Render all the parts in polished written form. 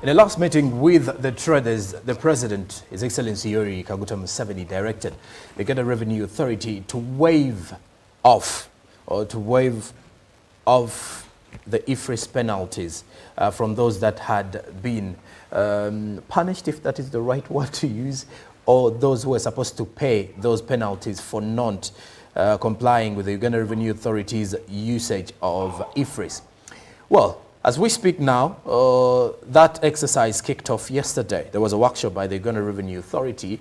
In a last meeting with the traders, the President, His Excellency Yoweri Kaguta Museveni, directed the Uganda Revenue Authority to waive off the IFRIS penalties from those that had been punished, if that is the right word to use, or those who were supposed to pay those penalties for not complying with the Uganda Revenue Authority's usage of IFRIS. Well, as we speak now, that exercise kicked off yesterday. There was a workshop by the Uganda Revenue Authority,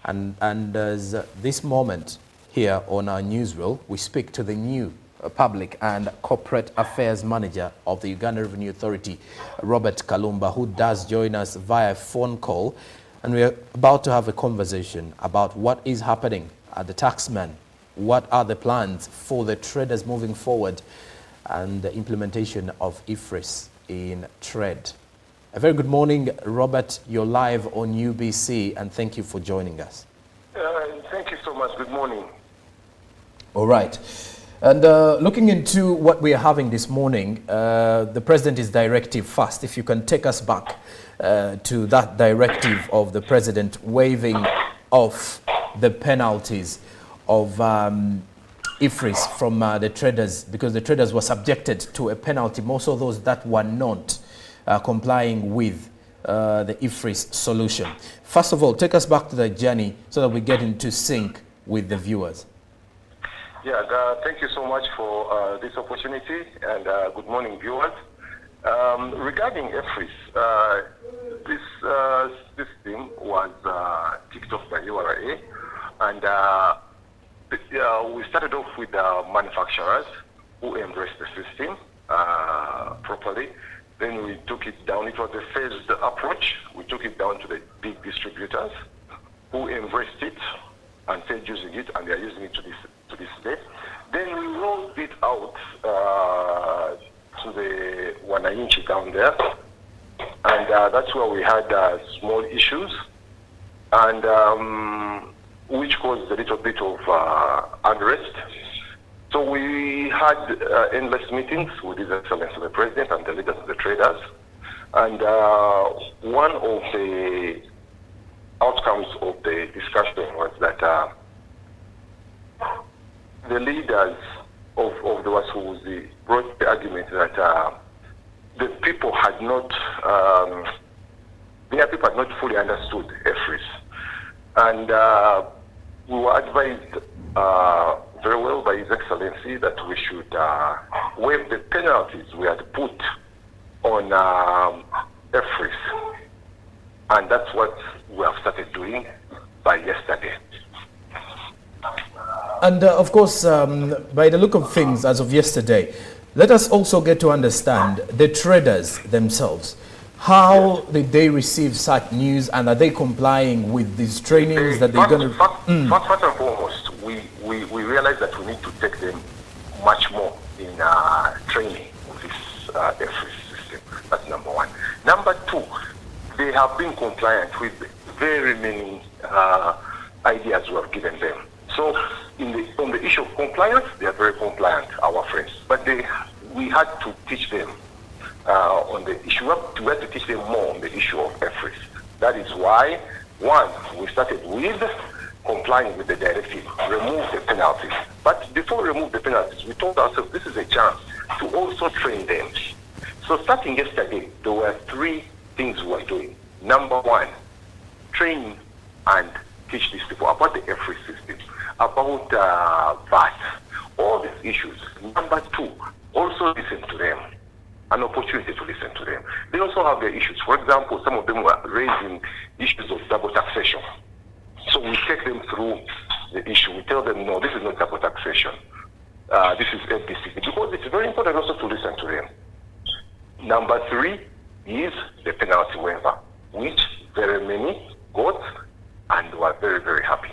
and as this moment here on our newsreel, we speak to the new Public and Corporate Affairs Manager of the Uganda Revenue Authority, Robert Kalumba, who does join us via phone call. And we are about to have a conversation about what is happening at the taxman, what are the plans for the traders moving forward, and the implementation of IFRIS in trade. A very good morning, Robert. You're live on UBC, and thank you for joining us. Thank you so much. Good morning. All right. And looking into what we are having this morning, the President's directive first, if you can take us back to that directive of the President waiving off the penalties of IFRIS from the traders, because the traders were subjected to a penalty, most of those that were not complying with the IFRIS solution. First of all, take us back to the journey so that we get into sync with the viewers. Yeah, thank you so much for this opportunity, and good morning, viewers. Regarding IFRIS, this system was kicked off by URA, and we started off with manufacturers who embraced the system properly. Then we took it down. It was a phased approach. We took it down to the big distributors who embraced it and started using it, and they are using it to this day. Then we rolled it out to the Wananchi down there, and that's where we had small issues, and which caused a little bit of unrest. So we had endless meetings with His Excellency the President and the leaders of the traders. And one of the outcomes of the discussion was that the leaders of the Wasuuzi brought the argument that the people had not, their people had not fully understood IFRIS. And we were advised very well by His Excellency that we should waive the penalties we had put on IFRIS. And that's what we have started doing by yesterday. And of course, by the look of things as of yesterday, let us also get to understand the traders themselves. How did they receive such news, and are they complying with these trainings that they're going to... First and foremost, we realize that we need to take them much more in training of this IFRIS system. That's number one. Number two, they have been compliant with very many ideas we have given them. So on the issue of compliance, they are very compliant, our friends. But we had to teach them on the issue. We had to teach them more on the issue of IFRIS. That is why, one, we started with complying with the directive, remove the penalties. But before we remove the penalties, we told ourselves this is a chance to also train them. So starting yesterday, there were three things we were doing. Number one, train and teach these people about the IFRIS system, about VAT, all these issues. Number two, also listen to them. An opportunity to listen to them. They also have their issues. For example, some of them were raising issues of double taxation. So we take them through the issue. We tell them, no, this is not double taxation. This is ABC. Because it's very important also to listen to them. Number three is the penalty waiver, which very many got and were very, very happy.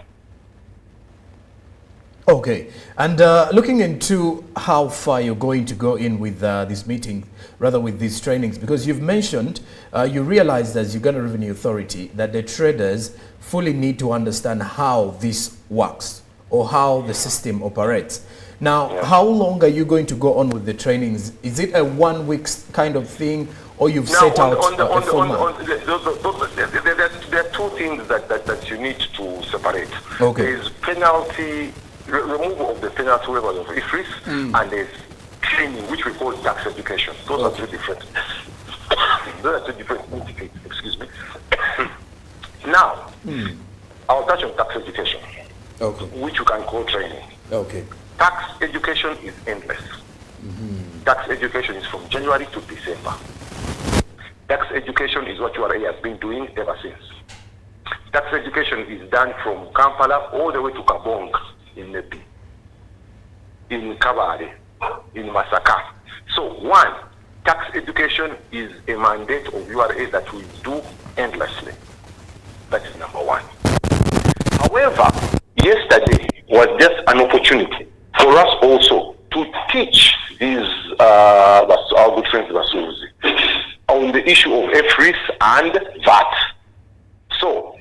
Okay, and looking into how far you're going to go in with this meeting, rather with these trainings, because you've mentioned, you realized as Uganda Revenue Authority that the traders fully need to understand how this works or how the system operates. Now, how long are you going to go on with the trainings? Is it a 1 week kind of thing, or you've now, set out a full month? There are two things that you need to separate. Okay. There's penalty, removal of the penalty waivers of IFRIS, and there's training, which we call tax education. Those are two different. Those are two different entities. Excuse me. Now, I'll touch on tax education, which you can call training. Okay. Tax education is endless. Tax education is from January to December. Tax education is what URA has been doing ever since. Tax education is done from Kampala all the way to Kabong in Nepi, in Kabale, in Masaka. So one, tax education is a mandate of URA that we do endlessly. That is number one. However, yesterday was just an opportunity for us also to teach these our good friends Basuzi on the issue of IFRIS and VAT. So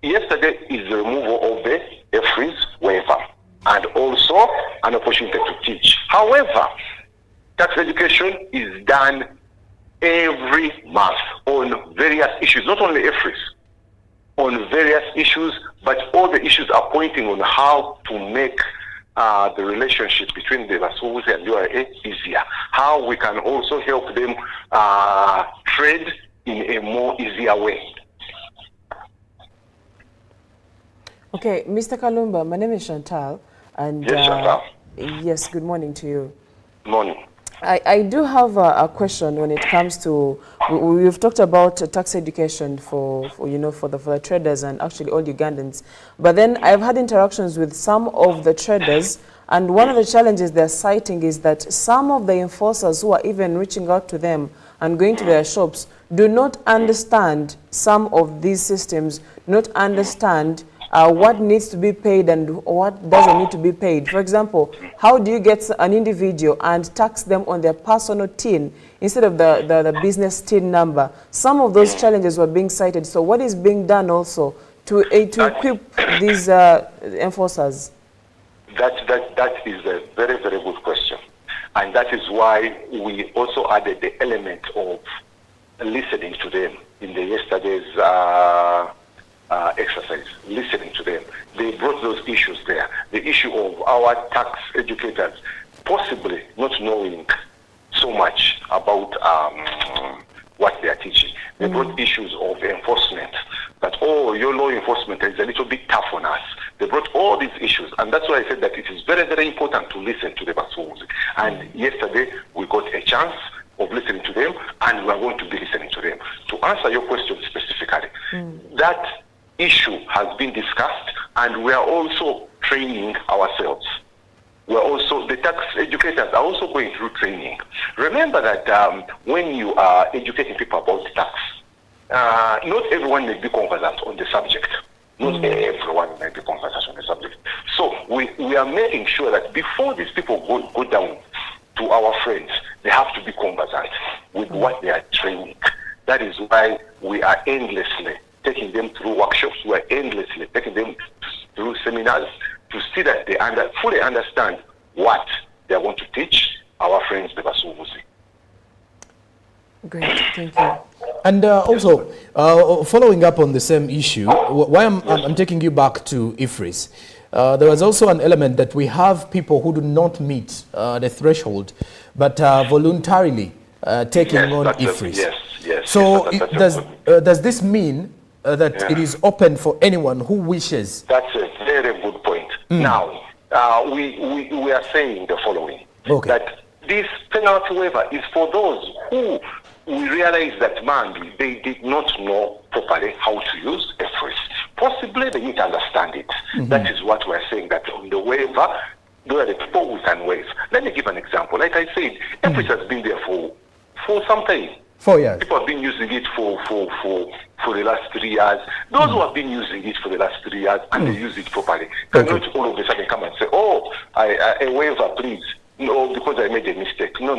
yesterday is the removal of the IFRIS waiver and also an opportunity to teach. However, tax education is done every month on various issues, not only IFRIS, on various issues, but all the issues are pointing on how to make the relationship between the Basuzi and URA easier. How we can also help them trade in a more easier way. Okay, Mr. Kalumba, my name is Chantal. And yes, Chantal. Yes, good morning to you. Morning. I do have a question when it comes to, we've talked about tax education for the traders and actually all Ugandans. But then I've had interactions with some of the traders, and one of the challenges they're citing is that some of the enforcers who are even reaching out to them and going to their shops do not understand some of these systems, not understand what needs to be paid and what doesn't need to be paid. For example, how do you get an individual and tax them on their personal TIN instead of the business TIN number? Some of those challenges were being cited. So what is being done also to equip these enforcers? That is a very, very good question. And that is why we also added the element of listening to them in the yesterday's exercise, listening to them. They brought those issues there. The issue of our tax educators possibly not knowing so much about what they are teaching. They brought issues of enforcement, that, oh, your law enforcement is a little bit tough on us. They brought all these issues, and that's why I said that it is very, very important to listen to the Basuzi. And yesterday, we got a chance of listening to them, and we are going to be listening to them. To answer your question specifically, that issue has been discussed, and we are also training ourselves. We're also, the tax educators are also going through training. Remember that when you are educating people about tax, not everyone may be conversant on the subject. Not everyone may be conversant on the subject. So we are making sure that before these people go down to our friends, they have to be conversant with what they are training. That is why we are endlessly taking them through workshops. We are endlessly taking them through seminars to see that they fully understand what they are going to teach our friends, the Basuzi. Great, thank you. And also, following up on the same issue, why I'm taking you back to IFRIS, there was also an element that we have people who do not meet the threshold, but voluntarily taking on IFRIS. Yes. So does this mean that it is open for anyone who wishes? That's a very good point. Now, we are saying the following, that this penalty waiver is for those who we realize that, they did not know properly how to use IFRIS. Possibly they need to understand it. That is what we're saying, that on the waiver, there are the people we can waive. Let me give an example. Like I said, IFRIS has been there for some time. 4 years. People have been using it for the last 3 years. Those who have been using it for the last 3 years and they use it properly cannot all of a sudden come and say, oh, a waiver, please. No, because I made a mistake. No.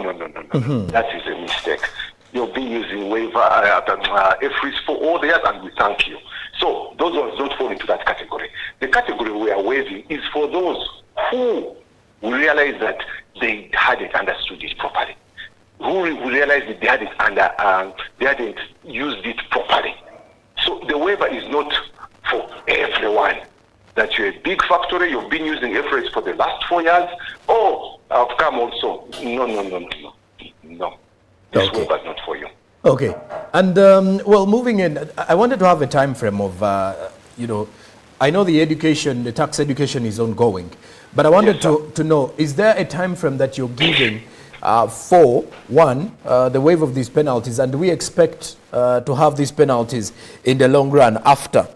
That is a mistake. You've been using waiver IFRIS for all the years, and we thank you. So those ones don't fall into that category. The category we are waiving is for those who realize that they hadn't understood it properly. who realized that they hadn't used it properly. So the waiver is not for everyone. That you're a big factory, you've been using FRAs for the last 4 years. Oh, I've come also. No. This waiver is not for you. Okay. And, well, moving in, I wanted to have a time frame of, I know the tax education is ongoing, but I wanted to know, is there a time frame that you're giving for, one, the waive of these penalties, and do we expect to have these penalties in the long run after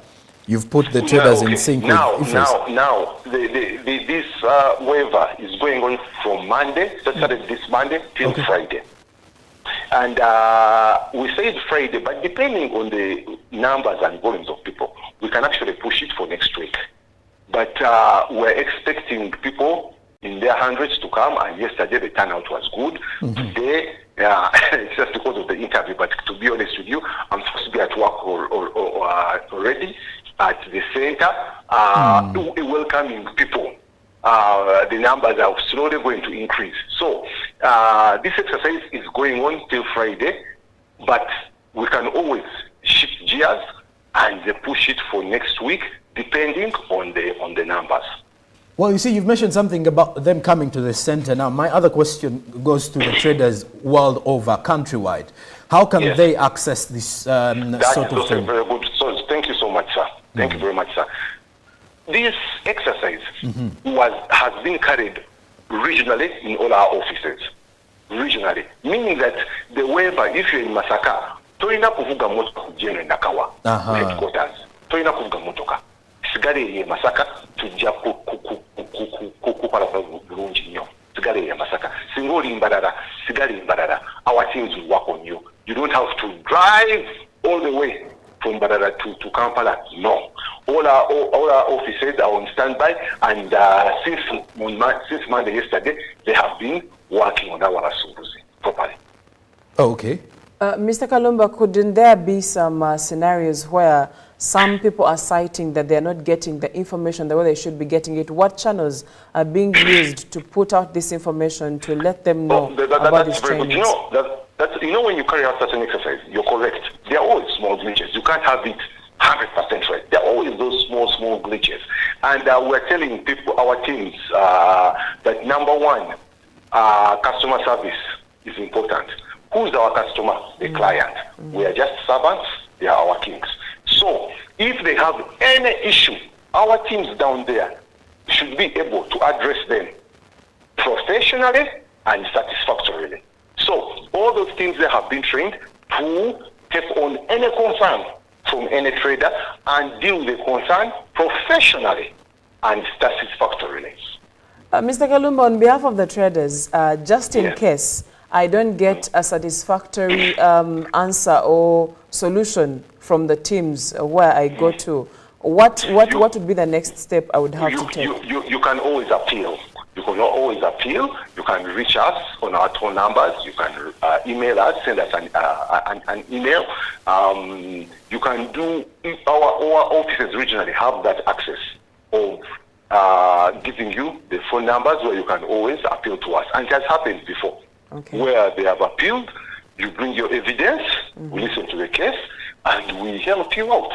you've put the traders in sync with IFRS? Now, this waiver is going on from Monday, started this Monday till Friday. And we said Friday, but depending on the numbers and volumes of people, we can actually push it for next week. But we're expecting people in their hundreds to come, and yesterday the turnout was good. Today, it's just because of the interview, but to be honest with you, I'm supposed to be at work already at the center, welcoming people. The numbers are slowly going to increase. So this exercise is going on till Friday, but we can always shift gears and push it for next week, depending on the numbers. Well, you see, you've mentioned something about them coming to the center. Now, my other question goes to the traders world over, countrywide. How can they access this sort of thing? Very good. So, thank you so much, sir. Thank you very much, sir. This exercise has been carried regionally in all our offices. Regionally. Meaning that the waiver, if you're in Masaka, toina kuvuga motoka kujeno ndakawa, headquarters. Toina kuvuga motoka. Sigari ye Masaka, tujja kukupala bulungi nnyo. Sigari ye Masaka. Singoli mbarara, sigari mbarara. Our teams will work on you. You don't have to drive all the way from Barara to Kampala. No. All our officers are on standby, and since Monday yesterday, they have been working on our Sumbuzi properly. Oh, okay. Mr. Kalumba, couldn't there be some scenarios where some people are citing that they're not getting the information the way they should be getting it? What channels are being used to put out this information to let them know about these trainings? You know, when you carry out such an exercise, you're correct. There are always small glitches. You can't have it 100% right. There are always those small glitches. And we're telling people, our teams, that number one, customer service is important. Who's our customer? The client. We are just servants. They are our kings. So if they have any issue, our teams down there should be able to address them professionally and satisfactorily. So all those teams they have been trained to take on any concern from any trader and deal with the concern professionally and satisfactorily. Mr. Kalumba, on behalf of the traders, just in case I don't get a satisfactory answer or solution from the teams where I go to, what would be the next step I would have to take? You can always appeal. You can always appeal. You can reach us on our phone numbers. You can email us, send us an email. You can do, our offices regionally have that access of giving you the phone numbers where you can always appeal to us. And it has happened before. Okay. Where they have appealed, you bring your evidence, we listen to the case, and we help you out.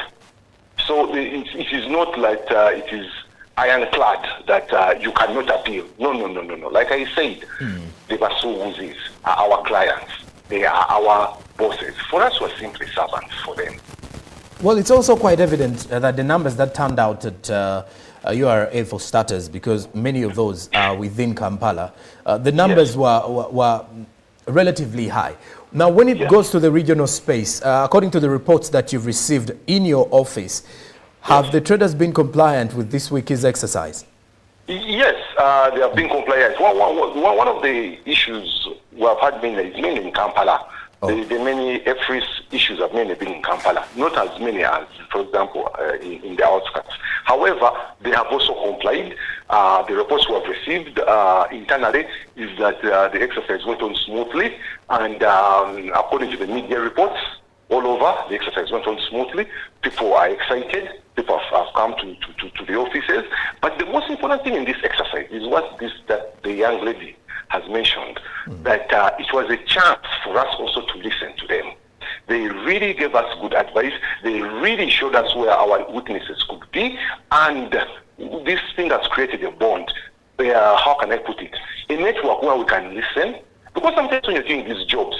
So it is not like it is ironclad that you cannot appeal. No. Like I said, the Basubuzis are our clients. They are our bosses. For us, we're simply servants for them. Well, it's also quite evident that the numbers that turned out at URA for starters, because many of those are within Kampala, the numbers were relatively high. Now, when it goes to the regional space, according to the reports that you've received in your office, have the traders been compliant with this week's exercise? Yes, they have been compliant. One of the issues we have had mainly in Kampala. The many FRIS issues have mainly been in Kampala, not as many as, for example, in the outskirts. However, they have also complied. The reports we have received internally is that the exercise went on smoothly, and according to the media reports all over, the exercise went on smoothly. People are excited. People have come to the offices. But the most important thing in this exercise is that the young lady has mentioned, that it was a chance for us also to listen to them. They really gave us good advice. They really showed us where our weaknesses could be. And this thing has created a bond. How can I put it? A network where we can listen. Because sometimes when you're doing these jobs,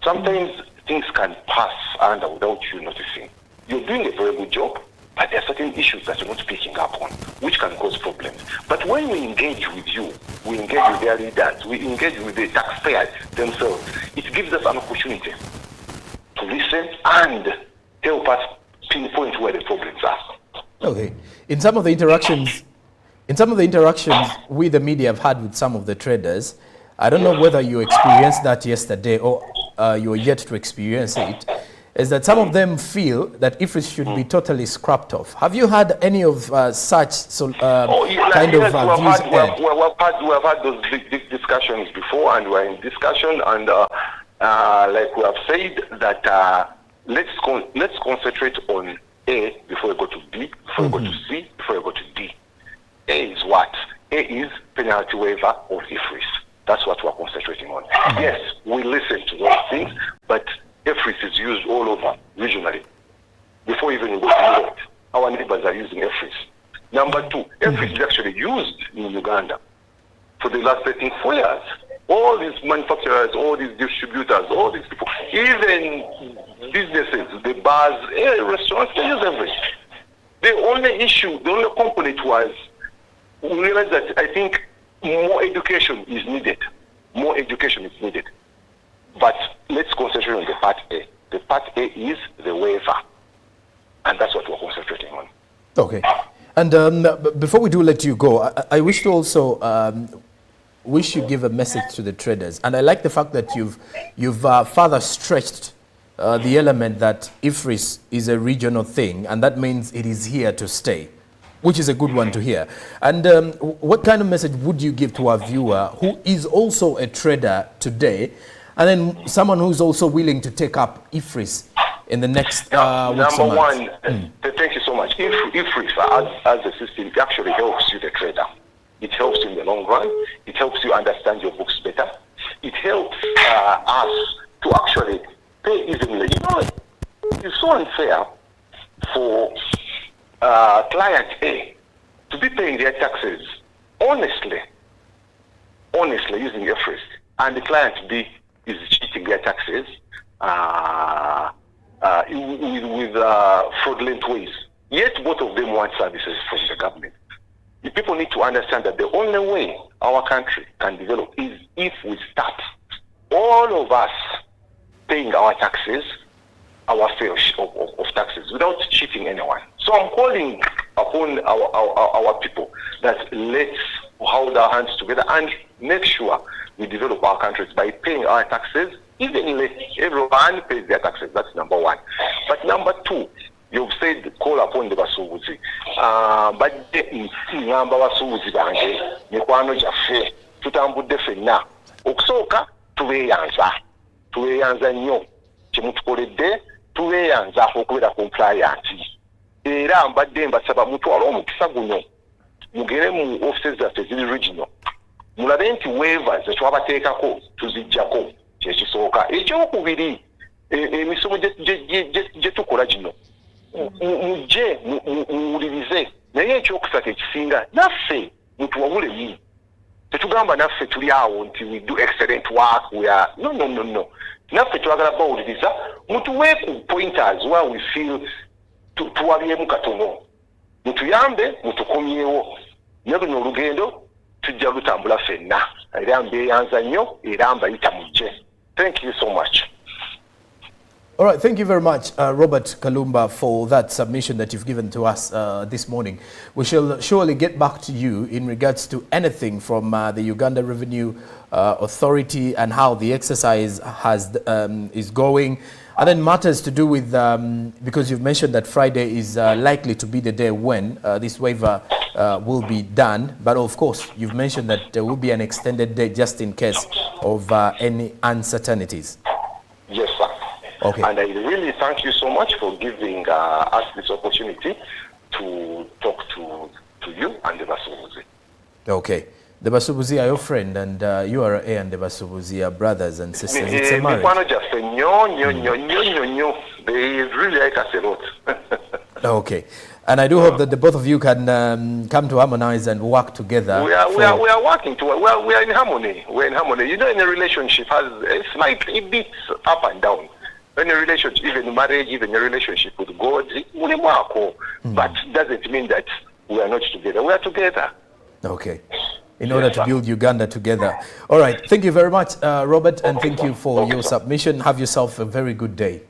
sometimes things can pass under without you noticing. You're doing a very good job, but there are certain issues that you're not picking up on, which can cause problems. But when we engage with you, we engage with their leaders, we engage with the taxpayers themselves, it gives us an opportunity to listen and help us pinpoint where the problems are. Okay. In some of the interactions we the media have had with some of the traders, I don't know whether you experienced that yesterday or you are yet to experience it, is that some of them feel that IFRIS should be totally scrapped off. Have you had any of such views? We have had those big discussions before, and we're in discussion, and like we have said that let's concentrate on A before we go to B, before we go to C, before we go to D. A is what? A is penalty waiver of IFRIS. That's what we're concentrating on. Yes, we listen to those things, but IFRIS is used all over regionally. Before even we go to Europe, our neighbors are using IFRIS. Number two, IFRIS is actually used in Uganda for the last 34 years. All these manufacturers, all these distributors, all these people, even businesses, the bars, restaurants, they use IFRIS. The only component was, we realized that I think more education is needed. More education is needed. But let's concentrate on the part A. The part A is the waiver. And that's what we're concentrating on. Okay. And before we do let you go, I wish to also wish you give a message to the traders. And I like the fact that you've further stretched the element that IFRIS is a regional thing, and that means it is here to stay, which is a good one to hear. And what kind of message would you give to our viewer who is also a trader today, and then someone who's also willing to take up IFRIS in the next weeks and months? Number one, thank you so much. IFRIS as a system actually helps you, the trader. It helps you in the long run. It helps you understand your books better. It helps us to actually pay evenly. You know, it's so unfair for client A to be paying their taxes honestly using IFRIS, and the client B is cheating their taxes with fraudulent ways. Yet both of them want services from the government. The people need to understand that the only way our country can develop is if we start, all of us, paying our taxes, our fair share of taxes, without cheating anyone. So I'm calling upon our people that let's hold our hands together and make sure we develop our countries by paying our taxes. Even everyone pays their taxes. That's number one. But number two, you've said call upon the basuubuzi. But ngamba basuubuzi bange mikwano gyaffe tutambudde ffenna. Okusooka tuweeyanza nnyo kyemutukoledde, tuweeyanza okubeera compliant. Era mbadde mbasaba mutwale omukisa guno mugere mu offices zaffe eziri regional, mulabe nti waivers zetwabateekako tuziggyako. Kyekisooka. Ekyokubiri, emisomo gye tukola gino mujje muwulirize, naye ekyokusatu ekisinga naffe mutuwabulemu. Tetugamba naffe tuli awo nti we do excellent work, we are no. Naffe twagala bawuliriza, mutuwe ku pointers where we feel tuwabyemu katono, mutuyambe mutukomyewo. Naye luno olugendo tujja lutambula ffenna, era mbeeyanza nnyo era mbayita mujje. Thank you so much. All right, thank you very much, Robert Kalumba, for that submission that you've given to us this morning. We shall surely get back to you in regards to anything from the Uganda Revenue Authority and how the exercise is going. And then matters to do with, because you've mentioned that Friday is likely to be the day when this waiver will be done. But of course, you've mentioned that there will be an extended day just in case of any uncertainties. Yes, sir. Okay. And I really thank you so much for giving us this opportunity to talk to you and the Basuubuzi. Okay. Debasubuzia, your friend, and you are A and Debasubuzia brothers and sisters. It's a marriage. They really like us a lot. Okay. And I do hope that the both of you can come to harmonize and work together. We are working to. We are in harmony. We're in harmony. You know, in a relationship has it beats up and down. In a relationship, even marriage, even a relationship with God, but doesn't mean that we are not together. We are together. Okay. In order to build Uganda together. All right. Thank you very much, Robert, and thank you for your submission. Have yourself a very good day.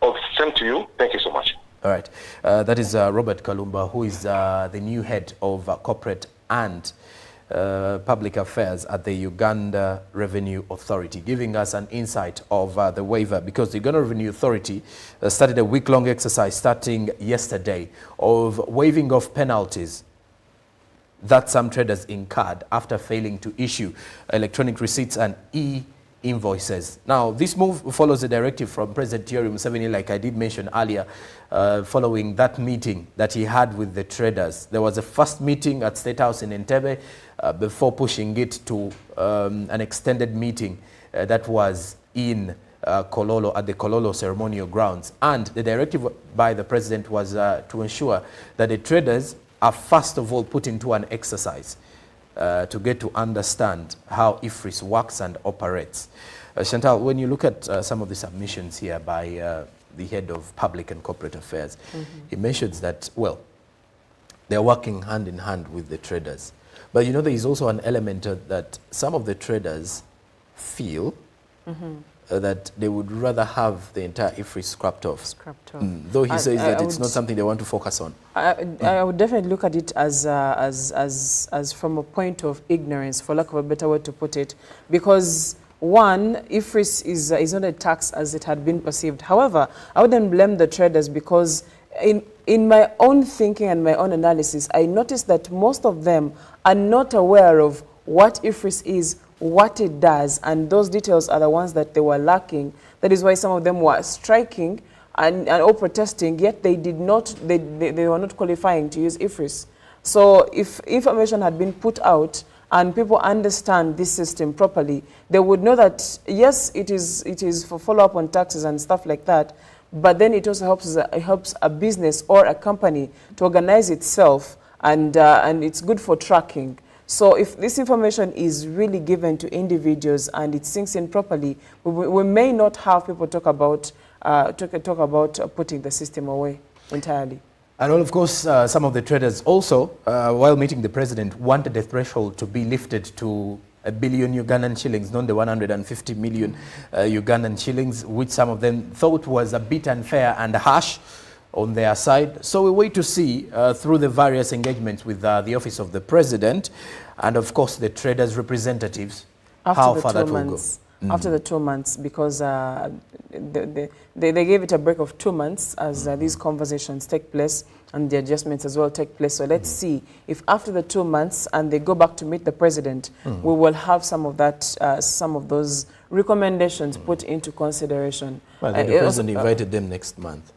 Oh, same to you. Thank you so much. All right. That is Robert Kalumba, who is the new head of corporate and public affairs at the Uganda Revenue Authority, giving us an insight of the waiver, because the Uganda Revenue Authority started a week-long exercise starting yesterday of waiving of penalties that some traders incurred after failing to issue electronic receipts and e-invoices. Now, this move follows a directive from President Yoweri Museveni, like I did mention earlier, following that meeting that he had with the traders. There was a first meeting at State House in Entebbe before pushing it to an extended meeting that was in Kololo, at the Kololo ceremonial grounds. And the directive by the president was to ensure that the traders are first of all put into an exercise to get to understand how IFRIS works and operates. Chantal, when you look at some of the submissions here by the head of public and corporate affairs, he mentions that, well, they're working hand in hand with the traders. But you know, there is also an element that some of the traders feel that they would rather have the entire IFRIS scrapped off. Though he says that it's not something they want to focus on. I would definitely look at it as from a point of ignorance, for lack of a better way to put it, because one, IFRIS is not a tax as it had been perceived. However, I wouldn't blame the traders, because in my own thinking and my own analysis, I noticed that most of them are not aware of what IFRIS is, what it does, and those details are the ones that they were lacking. That is why some of them were striking and or protesting, yet they did not, they were not qualifying to use IFRIS. So if information had been put out and people understand this system properly, they would know that yes, it is for follow-up on taxes and stuff like that, but then it also helps a business or a company to organize itself, and it's good for tracking. So if this information is really given to individuals and it sinks in properly, we may not have people talk about putting the system away entirely. And of course, some of the traders also, while meeting the president, wanted the threshold to be lifted to 1 billion Ugandan shillings, not the 150 million Ugandan shillings, which some of them thought was a bit unfair and harsh on their side. So we wait to see through the various engagements with the office of the president and of course the traders' representatives, how far that will go. After the 2 months, because they gave it a break of 2 months as these conversations take place and the adjustments as well take place. So let's see if after the 2 months and they go back to meet the president, we will have some of that, some of those recommendations put into consideration. Well, the president invited them next month.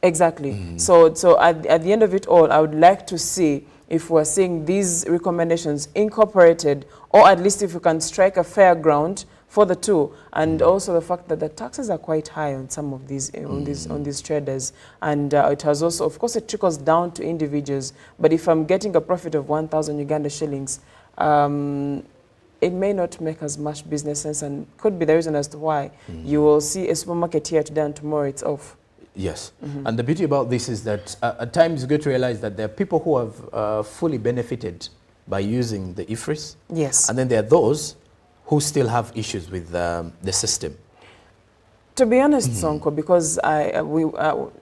Exactly. So at the end of it all, I would like to see if we're seeing these recommendations incorporated, or at least if we can strike a fair ground for the two, and also the fact that the taxes are quite high on some of these on these traders, and it has also, of course, it trickles down to individuals. But if I'm getting a profit of 1,000 Uganda shillings, it may not make as much business sense, and could be the reason as to why you will see a supermarket here today and tomorrow it's off. Yes, and the beauty about this is that at times you get to realize that there are people who have fully benefited by using the IFRIS. Yes. And then there are those who still have issues with the system. To be honest, Sonko, because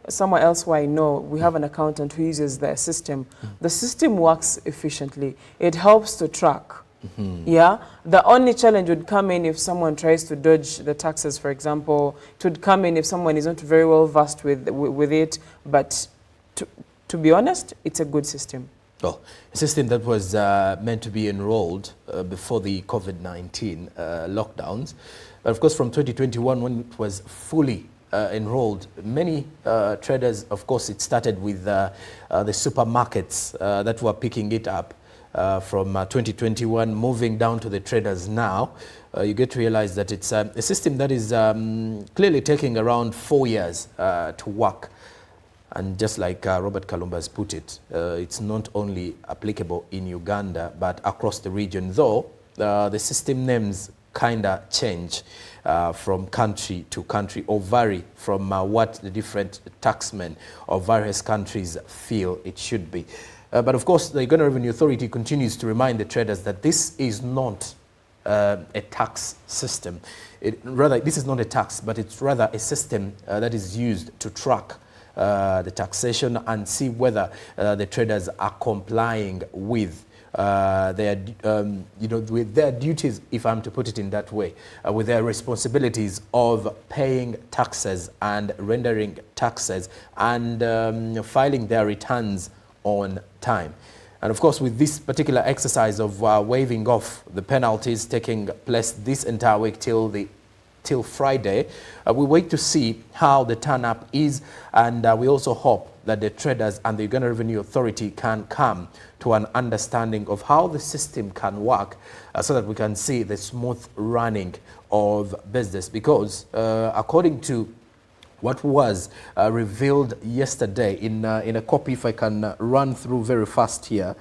somewhere else where I know we have an accountant who uses the system. The system works efficiently. It helps to track. Yeah, the only challenge would come in if someone tries to dodge the taxes, for example. It would come in if someone is not very well versed with it. But to be honest, it's a good system. Well, a system that was meant to be enrolled before the COVID-19 lockdowns. But of course, from 2021, when it was fully enrolled, many traders, of course, it started with the supermarkets that were picking it up. from 2021 moving down to the traders now, you get to realize that it's a system that is clearly taking around 4 years to work. And just like Robert Kalumba has put it, it's not only applicable in Uganda, but across the region, though the system names kind of change from country to country, or vary from what the different taxmen of various countries feel it should be. But of course, the Uganda Revenue Authority continues to remind the traders that this is not a tax system. Rather, this is not a tax, but it's rather a system that is used to track the taxation and see whether the traders are complying with their, with their duties, if I'm to put it in that way, with their responsibilities of paying taxes and rendering taxes and filing their returns on time. And of course, with this particular exercise of waiving off the penalties taking place this entire week till Friday, we wait to see how the turn-up is, and we also hope that the traders and the Uganda Revenue Authority can come to an understanding of how the system can work so that we can see the smooth running of business. Because according to what was revealed yesterday in a copy, if I can run through very fast here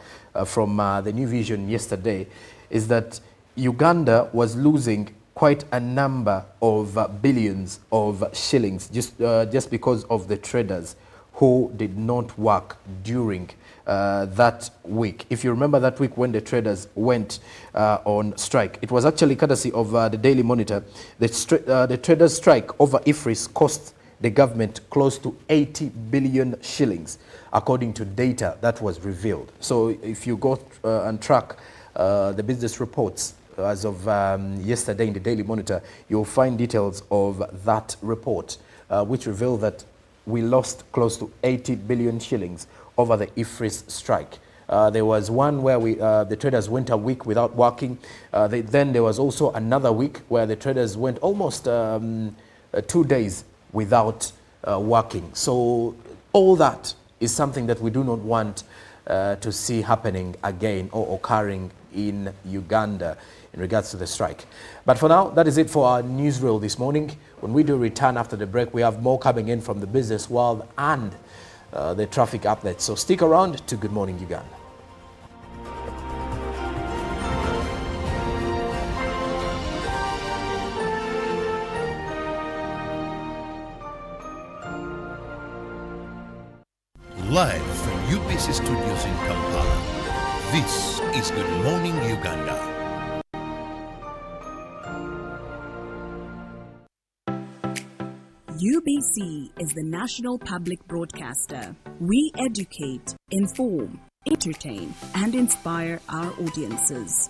from the New Vision yesterday, is that Uganda was losing quite a number of billions of shillings just because of the traders who did not work during that week. If you remember that week when the traders went on strike, it was actually courtesy of the Daily Monitor. The traders' strike over IFRIS cost the government close to 80 billion shillings, according to data that was revealed. So if you go and track the business reports as of yesterday in the Daily Monitor, you'll find details of that report, which revealed that we lost close to 80 billion shillings over the IFRIS strike. There was one where the traders went a week without working. Then there was also another week where the traders went almost 2 days without working. So all that is something that we do not want to see happening again or occurring in Uganda in regards to the strike. But for now, that is it for our newsreel this morning. When we do return after the break, we have more coming in from the business world and the traffic updates. So stick around to Good Morning Uganda. Live from UBC Studios in Kampala, this is Good Morning Uganda. UBC is the national public broadcaster. We educate, inform, entertain, and inspire our audiences.